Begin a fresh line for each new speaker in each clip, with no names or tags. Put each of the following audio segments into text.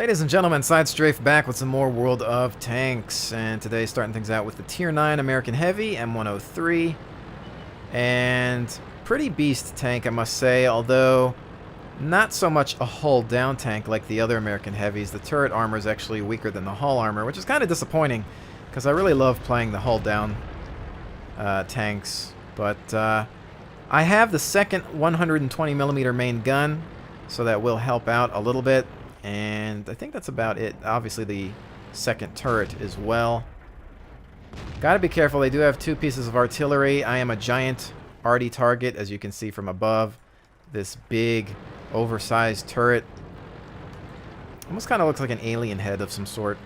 Ladies and gentlemen, Side Strafe back with some more World of Tanks, and today starting things out with the Tier 9 American Heavy M103, and pretty beast tank, I must say, although not so much a hull down tank like the other American Heavies. The turret armor is actually weaker than the hull armor, which is kind of disappointing because I really love playing the hull down tanks, but I have the second 120mm main gun, so that will help out a little bit. And I think that's about it. Obviously the second turret as well. Gotta be careful, they do have two pieces of artillery. I am a giant arty target, as you can see from above. This big, oversized turret. Almost kind of looks like an alien head of some sort.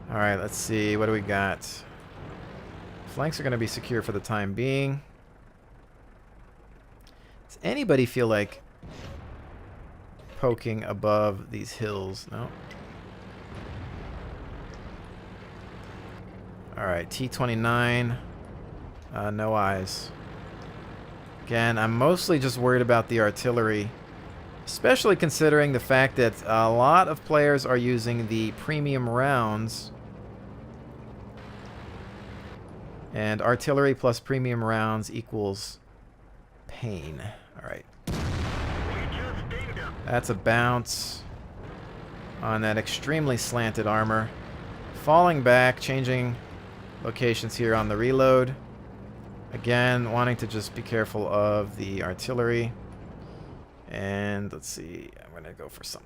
Alright, let's see, what do we got? Flanks are going to be secure for the time being. Does anybody feel like poking above these hills? No. Alright, T-29. No eyes. Again, I'm mostly just worried about the artillery, especially considering the fact that a lot of players are using the premium rounds. And artillery plus premium rounds equals pain. Alright. That's a bounce on that extremely slanted armor. Falling back, changing locations here on the reload. Again, wanting to just be careful of the artillery. And let's see, I'm going to go for some.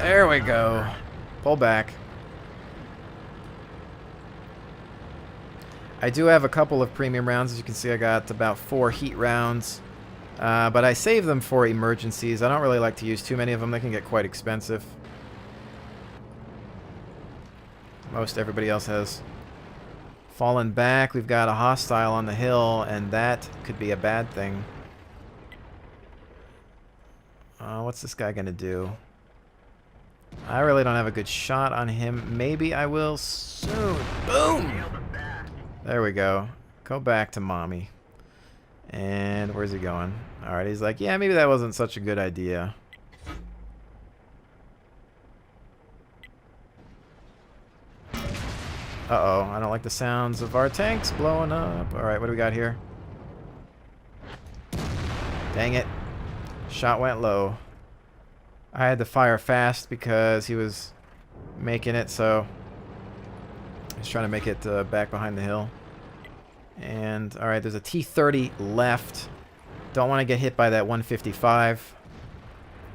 There we go. Pull back. I do have a couple of premium rounds. As you can see, I got about 4 heat rounds. But I save them for emergencies. I don't really like to use too many of them. They can get quite expensive. Most everybody else has fallen back. We've got a hostile on the hill, and that could be a bad thing. What's this guy gonna do? I really don't have a good shot on him. Maybe I will soon. Boom! There we go. Go back to mommy. And where's he going? Alright, he's like, yeah, maybe that wasn't such a good idea. Uh-oh, I don't like the sounds of our tanks blowing up. Alright, what do we got here? Dang it. Shot went low. I had to fire fast because he was making it, so he's trying to make it back behind the hill. And, alright, there's a T-30 left. Don't want to get hit by that 155.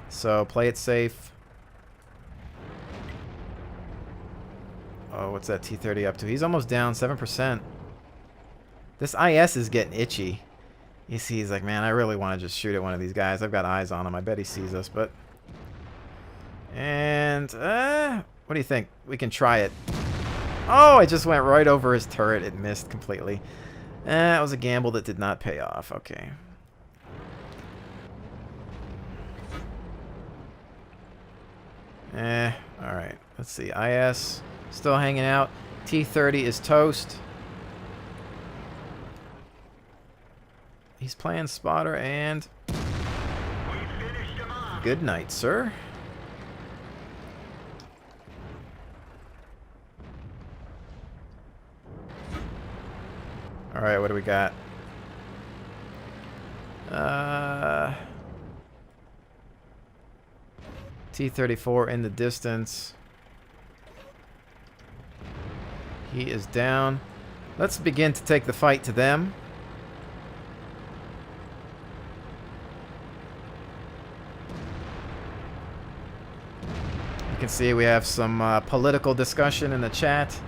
So, play it safe. Oh, what's that T-30 up to? He's almost down, 7%. This IS is getting itchy. You see, he's like, man, I really want to just shoot at one of these guys. I've got eyes on him. I bet he sees us, but... And, what do you think? We can try it. Oh, it just went right over his turret. It missed completely. That was a gamble that did not pay off. Okay. Alright. Let's see. IS still hanging out. T-30 is toast. He's playing spotter, and good night, sir. Alright, what do we got? T-34 in the distance. He is down. Let's begin to take the fight to them. You can see we have some political discussion in the chat,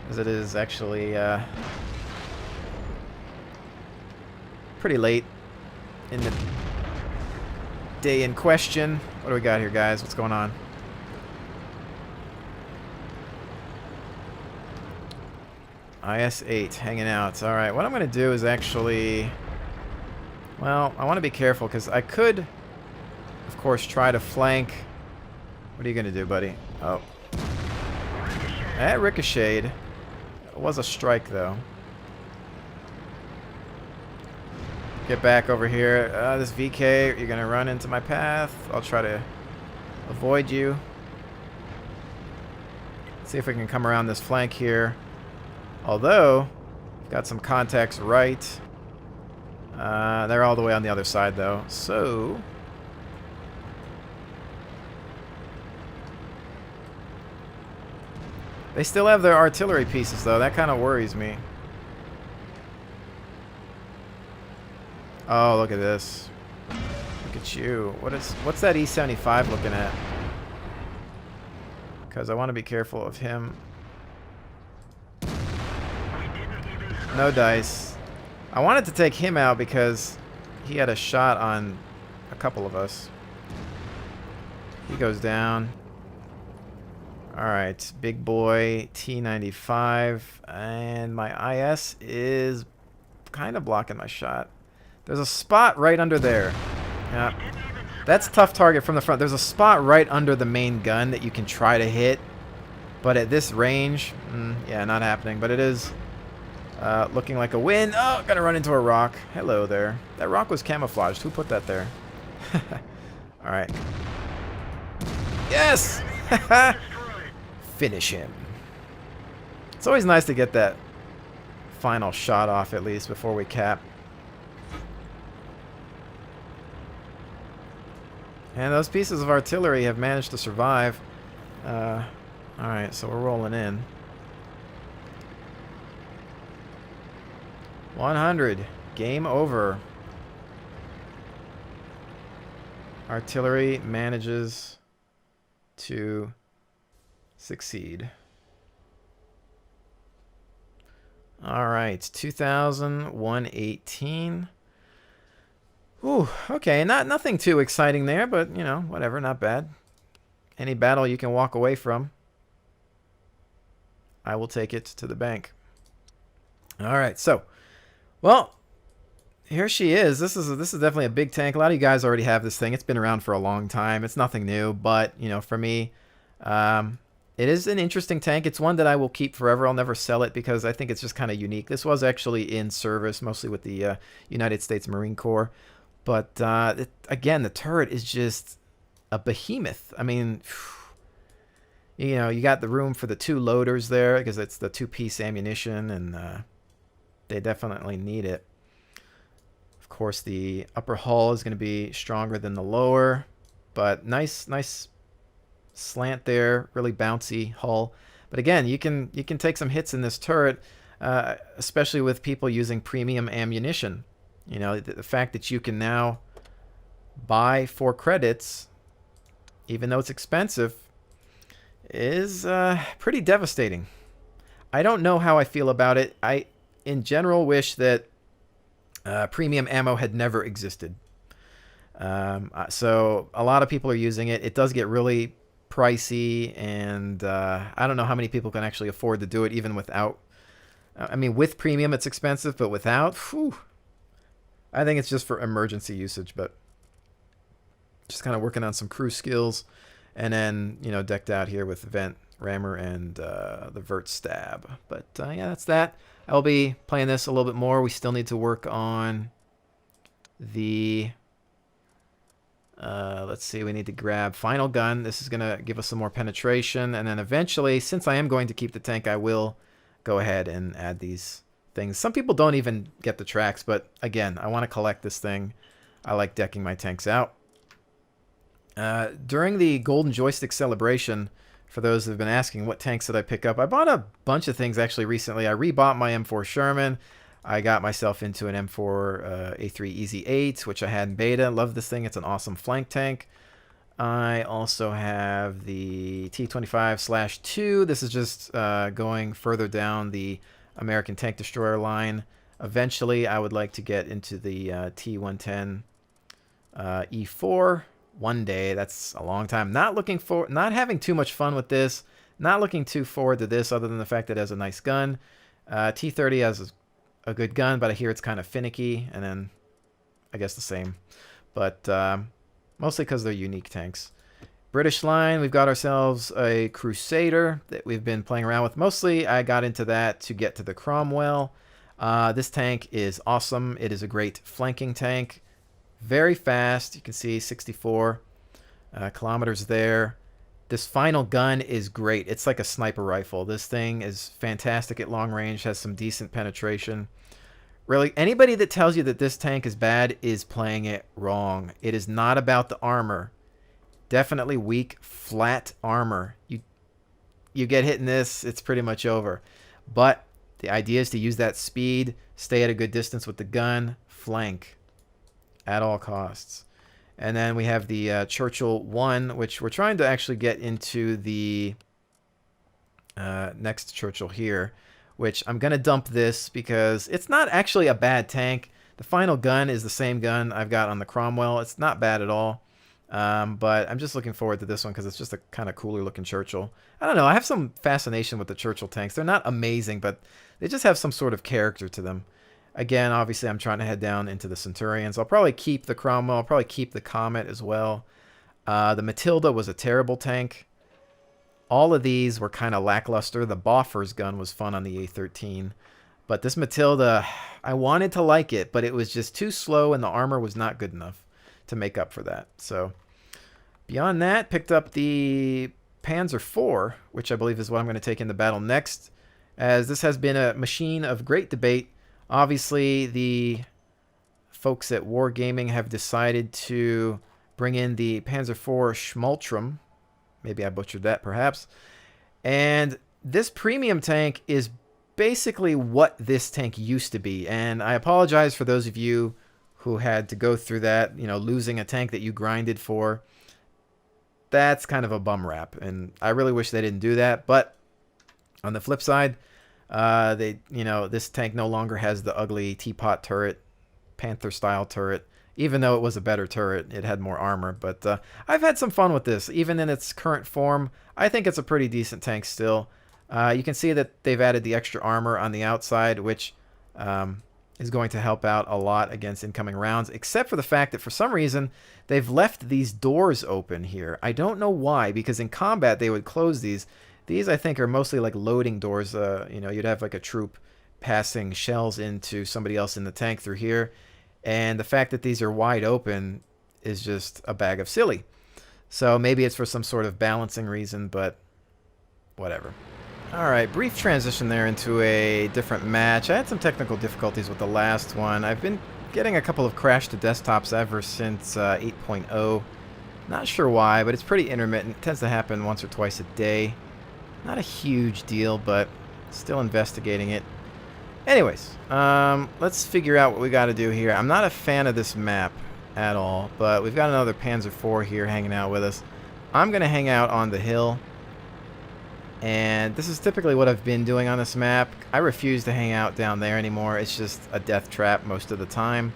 as it is actually pretty late in the day in question. What do we got here, guys? What's going on? IS-8 hanging out. Alright, what I'm going to do is actually... Well, I want to be careful because I could, of course, try to flank. What are you going to do, buddy? Oh. That ricocheted. It was a strike, though. Get back over here. This VK, you're going to run into my path. I'll try to avoid you. See if we can come around this flank here. Although, got some contacts right. They're all the way on the other side, though. So, they still have their artillery pieces, though. That kind of worries me. Oh, look at this. Look at you. What's that E75 looking at? Because I want to be careful of him. No dice. I wanted to take him out because he had a shot on a couple of us. He goes down. Alright, big boy T95. And my IS is kind of blocking my shot. There's a spot right under there. Yeah. That's a tough target from the front. There's a spot right under the main gun that you can try to hit. But at this range, yeah, not happening. But it is looking like a win. Oh, gotta run into a rock. Hello there. That rock was camouflaged. Who put that there? Alright. Yes! Finish him. It's always nice to get that final shot off at least before we cap. And those pieces of artillery have managed to survive. Alright, so we're rolling in. 100. Game over. Artillery manages to succeed. Alright, 2,118. Ooh, okay, nothing too exciting there, but, you know, whatever, not bad. Any battle you can walk away from, I will take it to the bank. Alright, so, well, here she is. This is definitely a big tank. A lot of you guys already have this thing. It's been around for a long time. It's nothing new, but, you know, for me, it is an interesting tank. It's one that I will keep forever. I'll never sell it because I think it's just kind of unique. This was actually in service, mostly with the United States Marine Corps. But, again, the turret is just a behemoth. I mean, you know, you got the room for the 2 loaders there because it's the 2-piece ammunition, and they definitely need it. Of course, the upper hull is going to be stronger than the lower, but nice slant there, really bouncy hull. But again, you can take some hits in this turret, especially with people using premium ammunition. You know, the fact that you can now buy 4 credits, even though it's expensive, is pretty devastating. I don't know how I feel about it. I, in general, wish that premium ammo had never existed. So a lot of people are using it. It does get really pricey, and I don't know how many people can actually afford to do it even without. I mean, with premium it's expensive, but without, whew, I think it's just for emergency usage. But just kind of working on some crew skills, and then, you know, decked out here with vent rammer and the vert stab. But yeah, that's that. I'll be playing this a little bit more. We still need to work on the let's see, we need to grab final gun. This is going to give us some more penetration, and then eventually, since I am going to keep the tank, I will go ahead and add these things. Some people don't even get the tracks, but again, I want to collect this thing. I like decking my tanks out. During the Golden Joystick celebration, for those who have been asking what tanks did I pick up, I bought a bunch of things actually recently. I rebought my M4 Sherman. I got myself into an M4 A3 Easy 8, which I had in beta. Love this thing. It's an awesome flank tank. I also have the T25/2. This is just going further down the American Tank Destroyer line. Eventually, I would like to get into the T110 E4 one day. That's a long time. Not having too much fun with this. Not looking too forward to this, other than the fact that it has a nice gun. T30 has a good gun, but I hear it's kind of finicky, and then I guess the same. But mostly because they're unique tanks. British line, we've got ourselves a Crusader that we've been playing around with. Mostly I got into that to get to the Cromwell. This tank is awesome. It is a great flanking tank. Very fast. You can see 64. kilometers there. This final gun is great. It's like a sniper rifle. This thing is fantastic at long range, has some decent penetration. Really, anybody that tells you that this tank is bad is playing it wrong. It is not about the armor. Definitely weak, flat armor. You get hit in this, it's pretty much over. But the idea is to use that speed, stay at a good distance with the gun, flank at all costs. And then we have the Churchill 1, which we're trying to actually get into the next Churchill here, which I'm going to dump this because it's not actually a bad tank. The final gun is the same gun I've got on the Cromwell. It's not bad at all. But I'm just looking forward to this one because it's just a kind of cooler looking Churchill. I don't know. I have some fascination with the Churchill tanks. They're not amazing, but they just have some sort of character to them. Again, obviously, I'm trying to head down into the Centurions. I'll probably keep the Cromwell. I'll probably keep the Comet as well. The Matilda was a terrible tank. All of these were kind of lackluster. The Boffer's gun was fun on the A13. But this Matilda, I wanted to like it, but it was just too slow and the armor was not good enough to make up for that. So beyond that, picked up the Panzer IV, which I believe is what I'm going to take into battle next, as this has been a machine of great debate. Obviously, the folks at Wargaming have decided to bring in the Panzer IV Schmaltrum. Maybe I butchered that, perhaps. And this premium tank is basically what this tank used to be. And I apologize for those of you who had to go through that, you know, losing a tank that you grinded for. That's kind of a bum rap, and I really wish they didn't do that. But on the flip side, this tank no longer has the ugly teapot turret, Panther style turret. Even though it was a better turret, it had more armor. But I've had some fun with this, even in its current form. I think it's a pretty decent tank still. You can see that they've added the extra armor on the outside, which is going to help out a lot against incoming rounds, except for the fact that for some reason they've left these doors open here. I don't know why, because in combat they would close these. These, I think, are mostly like loading doors. You'd have like a troop passing shells into somebody else in the tank through here. And the fact that these are wide open is just a bag of silly. So maybe it's for some sort of balancing reason, but whatever. Alright, brief transition there into a different match. I had some technical difficulties with the last one. I've been getting a couple of crash to desktops ever since 8.0. Not sure why, but it's pretty intermittent. It tends to happen once or twice a day. Not a huge deal, but still investigating it. Anyways, let's figure out what we got to do here. I'm not a fan of this map at all, but we've got another Panzer IV here hanging out with us. I'm going to hang out on the hill. And this is typically what I've been doing on this map. I refuse to hang out down there anymore. It's just a death trap most of the time.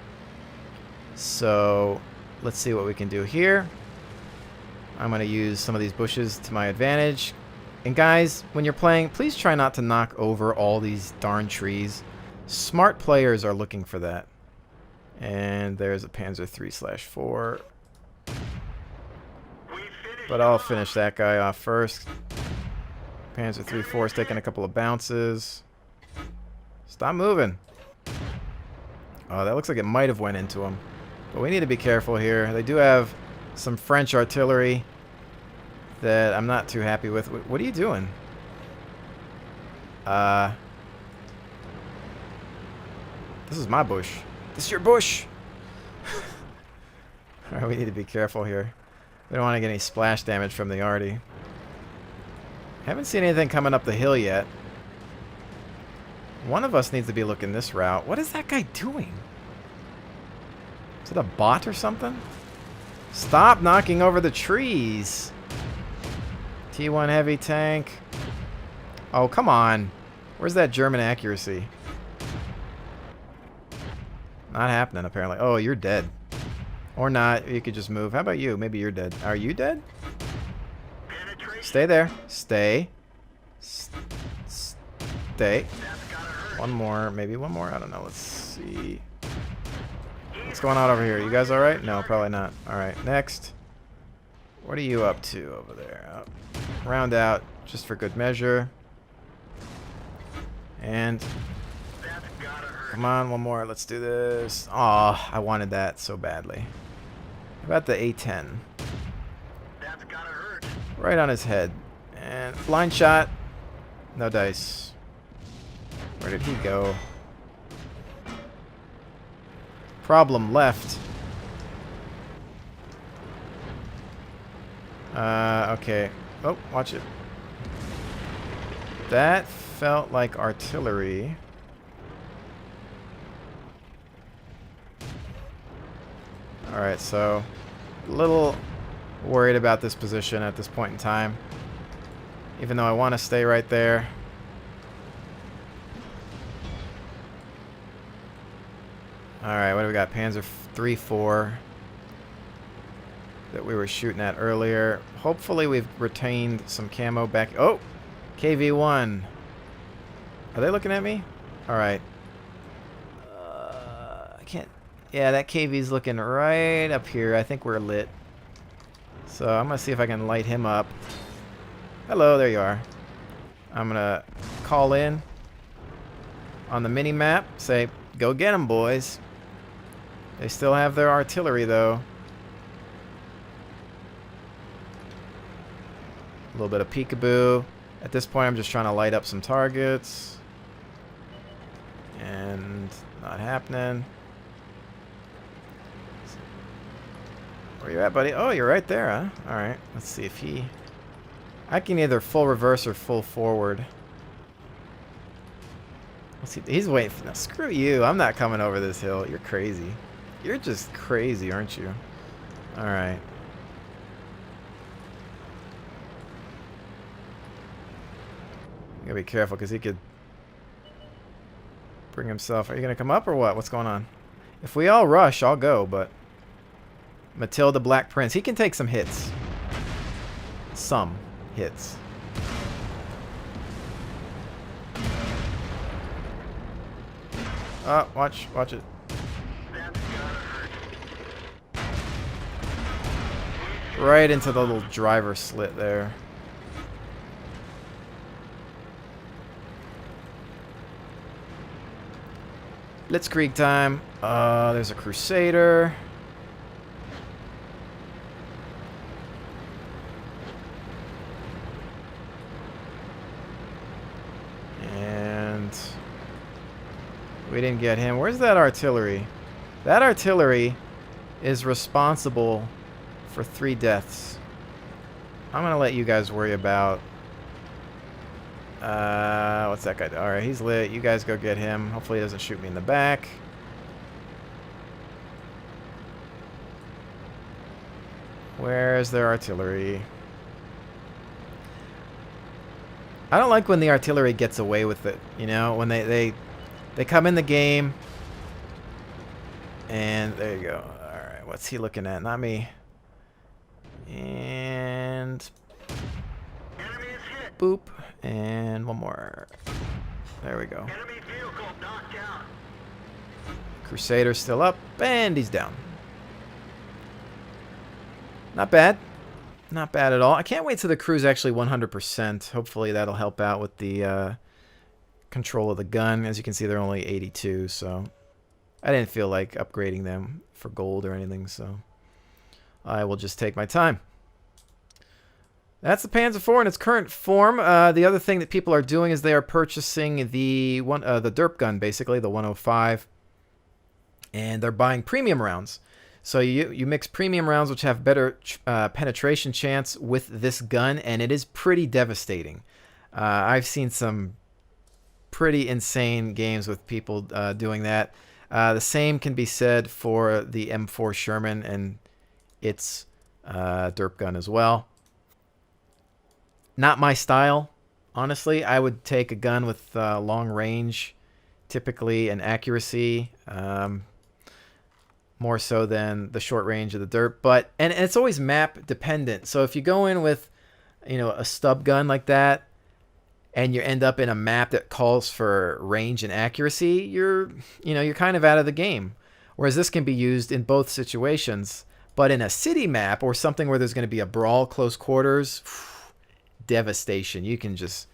So let's see what we can do here. I'm going to use some of these bushes to my advantage. And guys, when you're playing, please try not to knock over all these darn trees. Smart players are looking for that. And there's a Panzer III/4. But I'll finish that guy off first. Panzer III/4 is taking a couple of bounces. Stop moving. Oh, that looks like it might have went into him. But we need to be careful here. They do have some French artillery that I'm not too happy with. What are you doing? This is my bush. This is your bush. Alright, we need to be careful here. We don't want to get any splash damage from the arty. Haven't seen anything coming up the hill yet. One of us needs to be looking this route. What is that guy doing? Is it a bot or something? Stop knocking over the trees. T1 heavy tank. Oh, come on. Where's that German accuracy? Not happening, apparently. Oh, you're dead. Or not. You could just move. How about you? Maybe you're dead. Are you dead? Stay there. Stay. Stay. One more. Maybe one more. I don't know. Let's see. What's going on over here? You guys alright? No, probably not. Alright, next. What are you up to over there? Round out just for good measure. And come on, one more. Let's do this. Aw, I wanted that so badly. How about the A10? Right on his head. And blind shot. No dice. Where did he go? Problem left. Okay. Oh, watch it. That felt like artillery. Alright, so a little worried about this position at this point in time. Even though I want to stay right there. Alright, what do we got? Panzer 3-4 that we were shooting at earlier. Hopefully we've retained some camo back. Oh! KV-1. Are they looking at me? Alright. I can't... Yeah, that KV's looking right up here. I think we're lit. So I'm going to see if I can light him up. Hello, there you are. I'm going to call in on the mini-map. Say, go get them, boys. They still have their artillery, though. A little bit of peekaboo. At this point, I'm just trying to light up some targets. And not happening. Where you at, buddy? Oh, you're right there, huh? Alright, let's see if he... I can either full reverse or full forward. Let's see. He's waiting for... No, screw you. I'm not coming over this hill. You're crazy. You're just crazy, aren't you? Alright. You gotta be careful because he could bring himself. Are you gonna come up or what? What's going on? If we all rush, I'll go, but Matilda Black Prince, he can take some hits. Some hits. Oh, watch it. Right into the little driver slit there. Blitzkrieg time. There's a Crusader. And we didn't get him. Where's that artillery? That artillery is responsible for 3 deaths. I'm gonna let you guys worry about what's that guy do? Alright, he's lit. You guys go get him. Hopefully he doesn't shoot me in the back. Where's their artillery? I don't like when the artillery gets away with it, you know, when they come in the game. And there you go. Alright, what's he looking at? Not me. And boop. And one more. There we go. Crusader's still up, and he's down. Not bad. Not bad at all. I can't wait till the crew's actually 100%. Hopefully that'll help out with the control of the gun. As you can see, they're only 82, so I didn't feel like upgrading them for gold or anything, so I will just take my time. That's the Panzer IV in its current form. The other thing that people are doing is they are purchasing the derp gun, basically, the 105. And they're buying premium rounds. So you mix premium rounds, which have better penetration chance, with this gun, and it is pretty devastating. I've seen some pretty insane games with people doing that. The same can be said for the M4 Sherman and its derp gun as well. Not my style, honestly. I would take a gun with long range, typically, and accuracy, more so than the short range of the derp. But and it's always map dependent. So if you go in with, you know, a stub gun like that, and you end up in a map that calls for range and accuracy, you're kind of out of the game. Whereas this can be used in both situations. But in a city map or something where there's going to be a brawl, close quarters, devastation. You can just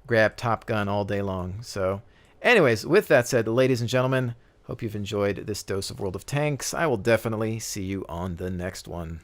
grab Top Gun all day long. So anyways, with that said, ladies and gentlemen, hope you've enjoyed this dose of World of Tanks. I will definitely see you on the next one.